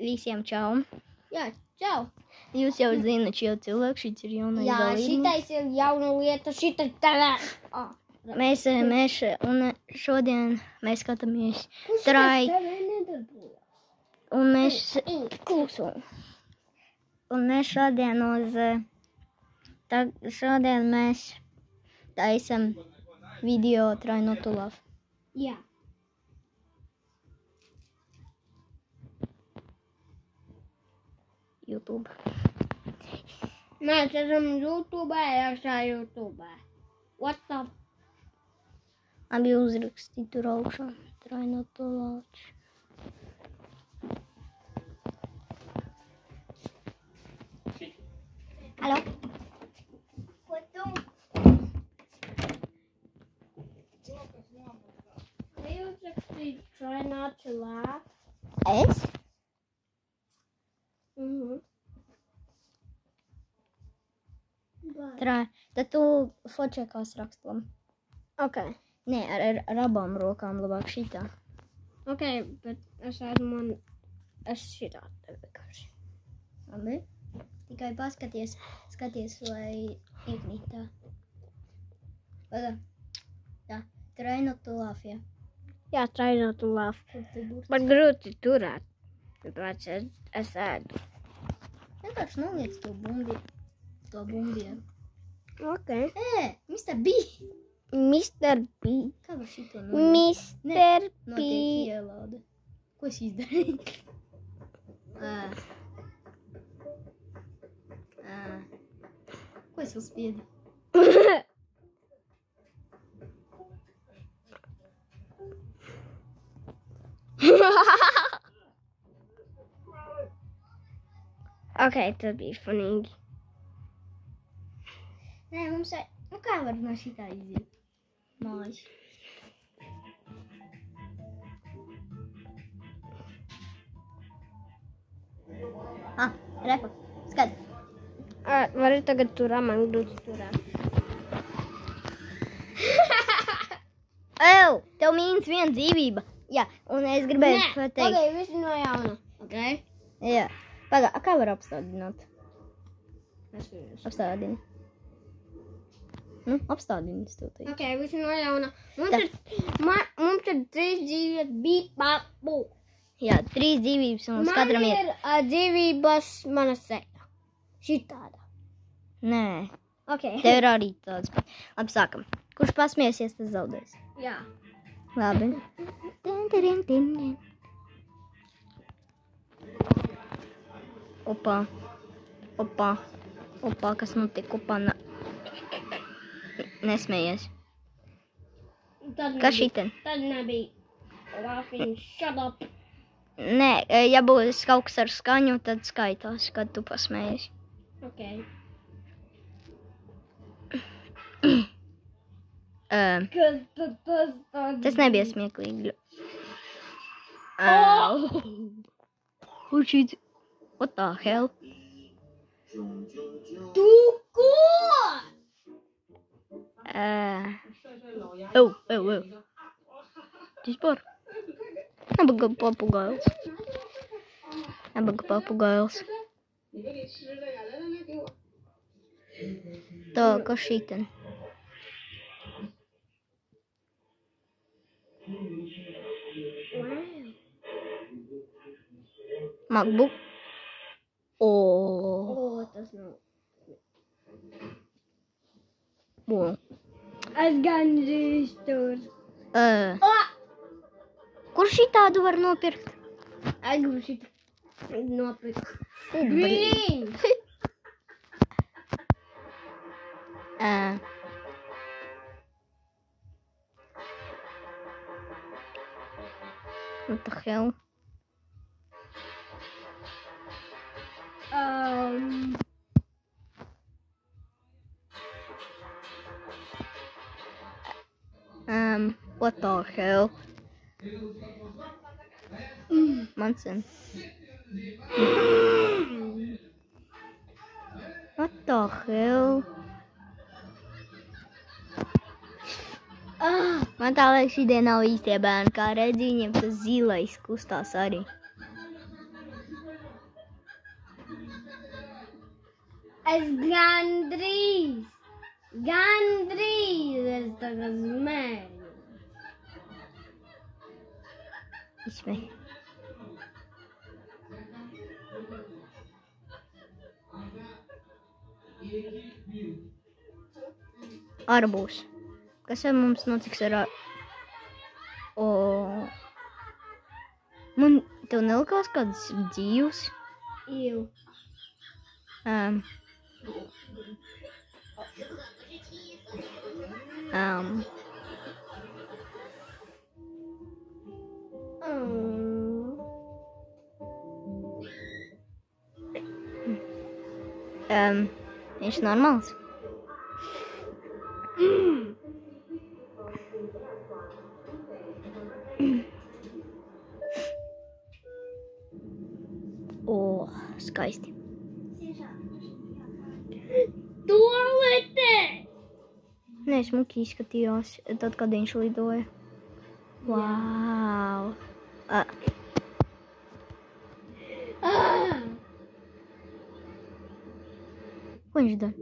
visiem čau. Jā, čau. Jūs jau zināt, šie cilvēki, šis ir jaunais dalībnieks. Jā, šitais ir jauna lieta, šitais tādā. Mēs šodien mēs skatāmies un mēs kluso. Un mēs šodien mēs taisam video Try Not To Laugh. Jā. YouTube. Mēs esam YouTube, iekšā YouTube. What the? Abi uzraksti tur augšā. Try Not To Laugh. Halo? Ko tu? Vai uzrakstīt Try Not To Laugh? Es? Tad tu fočekās rakstam. Ok. Nē, ar abām rokām labāk šitā. Ok, bet es šitā tev vienkārši. Labi. Tikai paskaties, lai iekrīt tā. Paga. Tā. Try Not To Laugh, jā. Jā, Try Not To Laugh. Kur tu burti? Man grūti turēt. Tāpēc es ēdu. Vienkārši noliec to bumbieru. Ok. Mr. B. Mr. B. Kā var šito noliec? Mr. B. Notiek ielauda. Ko es izdarīju? Ko es uzspiedu? Ok, tas bija funīgi. Nē, mums vai... kā var no šitā iziet? Mājas. Repa, skat. Vari tagad turā, man grūti turēt. Tev mīnas viena dzīvība. Jā, un es gribēju pateikt. Pagaid, visi no jauna. Ok? Jā. Pagā, kā var apstādināt? Es viņus. Apstādini. Nu, apstādini, es tev teicu. Ok, visi no jauna. Mums ir 3 dzīvības, bīp, bāp, bū. Jā, 3 dzīvības un mums katram ir. Man ir dzīvības mana seja. Šitāda. Nē. Ok. Tev ir arī tāds. Labi, sākam. Kurš pasmiesies, tas zaudēs. Jā. Labi. Opā, kas notiek? Nesmējies. Kas šiten? Tad nebija. Laughing, shut up. Nē, ja būs kaut kas ar skaņu, tad skaitās, kad tu pasmējies. Ok. Tas nebija smieklīgi. What the hell? Tu ko? Vispār. Nabaga papugailis. Tā, kas šiten? MacBook. Tas nav. Es gandrīz tur. Kur šitādu var nopirkt? Es gribu šitādu nopirkt. Green! What the hell? What the hell? Munson. What the hell? Man tā liekas, šī diena nav īstie bērni, kā redzi, viņiem tas zilais kustās arī. Es gandrīz. Es tagad smēju. Izsmej. Arbūs. Kas ar mums notiks ar O. Man tev nelikās kāds dzīvs? Jū. Viņš normāls. O, skaisti. Toalete! Nē, smuki izskatījās, tad, kad viņš lidoja. Wow! Ko viņš dara?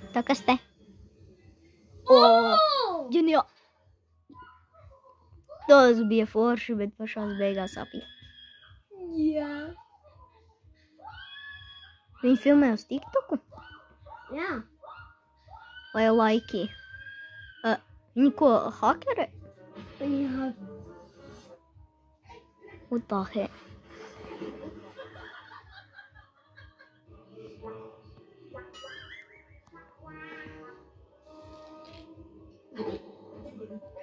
Tā kas te? Ģeniāli! Tas bija forši, bet pašās beigās apja. Jā. Viņi filmē uz TikToku? Jā. Vai laiki? Viņi ko, hakeri? Jā. What the heck?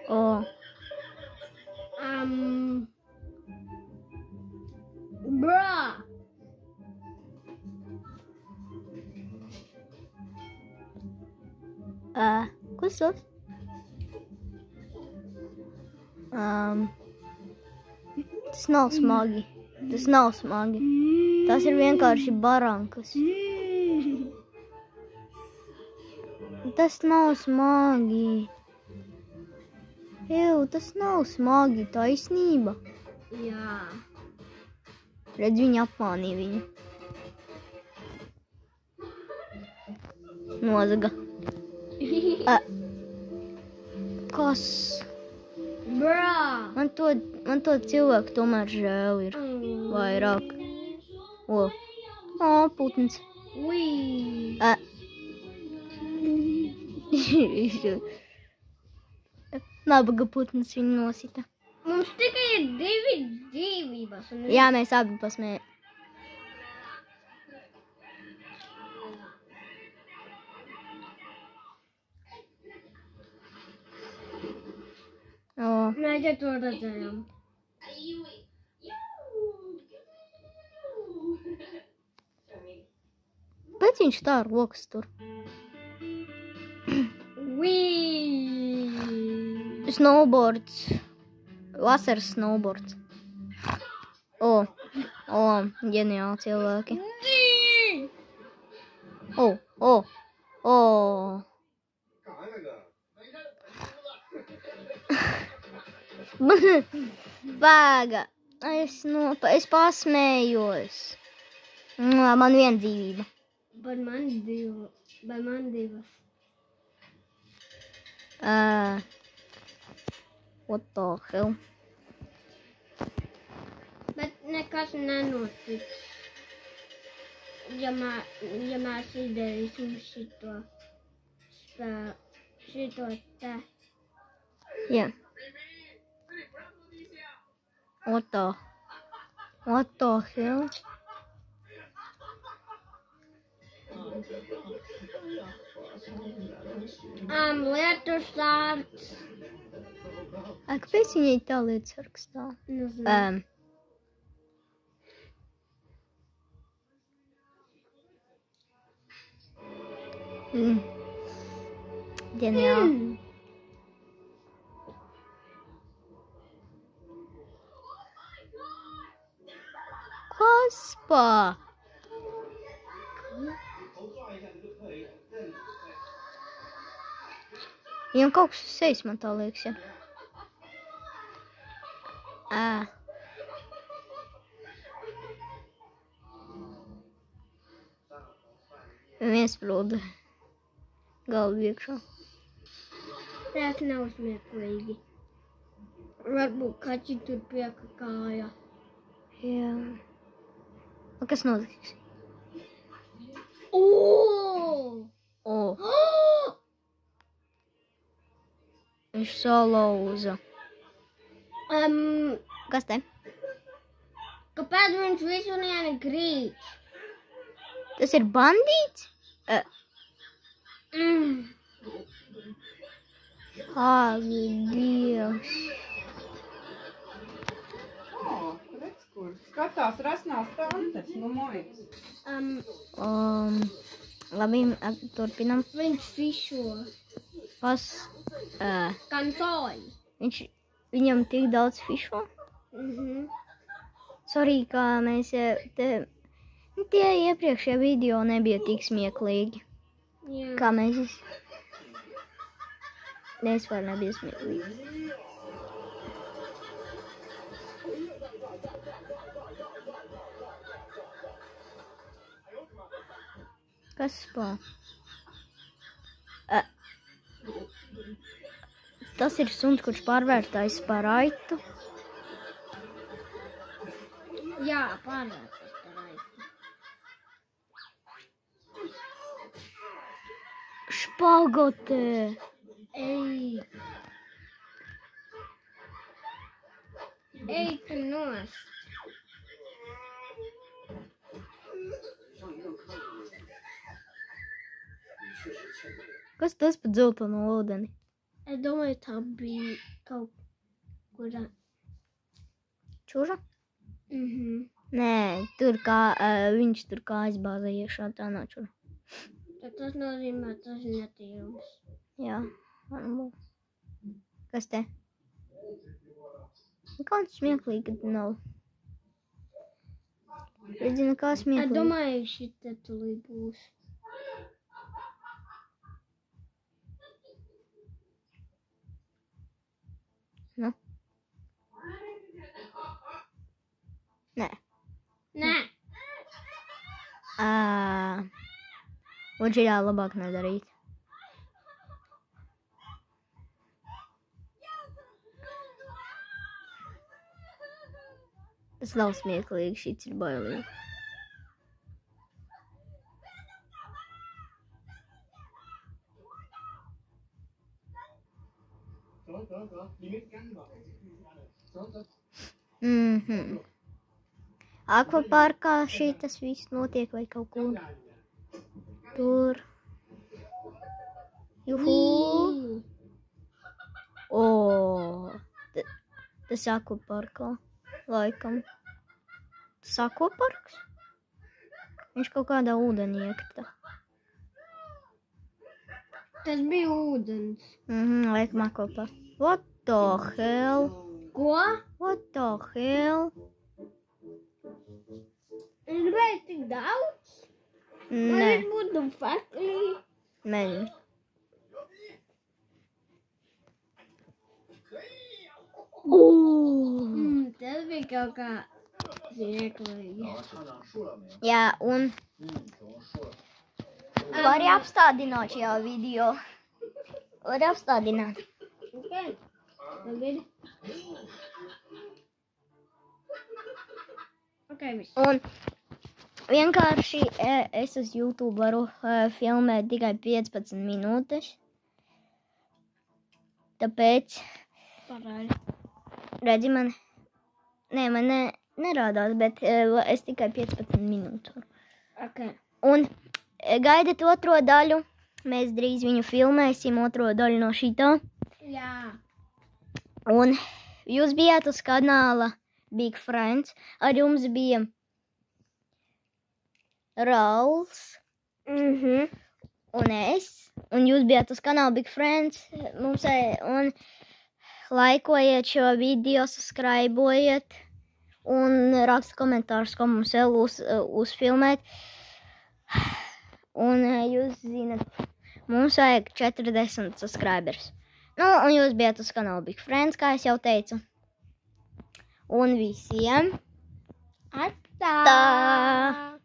Oh. Bruh. Kas tas? Tas nav smagi. Tas nav smagi. Tas ir vienkārši barankas. Tas nav smagi. Ew, tas nav smagi, taisnība. Jā. Redz, viņi apmānīja viņu. Nozaga. Kas? Bruh. Man to cilvēku tomēr žēl ir vairāk. O, putns. Ui. Nabaga putns viņu nosita. Mums tikai ir 2 dzīvības. Jā, mēs abi pasmējam. Mēs jau to redzējām. Pēc viņš tā rokas tur. Snowboards. Vasaras snowboards. Ģeniāli cilvēki. Bāga. Es pasmējos. Man viena dzīvība. Bet man divas. What the hell? Bet nekas nenotiks. Ja mēs izdarīsim šito te. Yeah. What the hell? Lietu sārts. Kāpēc viņai tā lietu sargs tā? Nezinu. Ģeniāli. Kaspa! Viņam kaut kas sejas, man tā liekas, ja. Iesprūda galvu iekšā. Tas nav smieklīgi. Varbūt kaķi tur piekakāja. Jā. Un kas notiks? Viņš salauza. Kas te? Kāpēc viņš visu negrīd? Tas ir bandīts? Dievs. Redz, kur skatās rasnās tantes, nu mojas. Labi, turpinam. Viņš fišo. Konsoli. Viņam tik daudz fišo? Sorry, kā mēs tie iepriekšējie video nebija tik smieklīgi. Jā. Kā mēs vispār nebija smieklīgi. Kas spēl? Tas ir suns, kurš pārvērtājs par aitu. Jā, pārvērtājs par aitu. Špagote! Ej, tu nost. Kas tas pa dzeltenu ūdeni? Es domāju, tā bija kaut kurā. Čuža? Nē, tur kā, viņš tur kā aizbāza iešā, tā nav čuža. Tad tas nozīmē, tas ir netīrums. Jā, varbūt. Kas te? Kāds smieklīgi, kad nav. Redzi, nekā Es smieklīgi. domāju, šitā tulī būs. Nu? Nē. Nē. Un šajā labāk nedarīt. Tas nav smieklīgi, šits ir bailīgi. Akvaparkā šitas viss notiek vai kaut kur. Tur. Juhu. Tas akvaparkā. Laikam. Tas akvaparks? Viņš kaut kādā ūdenī iekrita. Tas bija ūdens. Laikam akvaparks. What the hell? Ko? What the hell? Es gribēju tik daudz? Nē, Vai būtu fakli? nezinu. Tas bija kaut kā smieklīgi. Jā, un vari apstādināt šajā video. Vari apstādināt. Ok. Tagad. Ok, viss. Un vienkārši es uz YouTube varu filmēt tikai 15 minūtes. Tāpēc, Parādi. redzi, man nerādās, bet es tikai 15 minūtes. Ok. Un gaidat otro daļu. Mēs drīz viņu filmēsim, otro daļu no šitā. Jā. Un jūs bijāt uz kanāla Big Friends. Ar jums bija Rauls un es. Un jūs bijāt uz kanāla Big Friends. Un laikojiet šo video, subscribojiet. Un raksta komentārus, ko mums vēl uzfilmēt. Un jūs zinat, mums vajag 40 subscribers. Nu, un jūs bijat uz kanāla Big Friends, kā es jau teicu. Un visiem Atā! tā!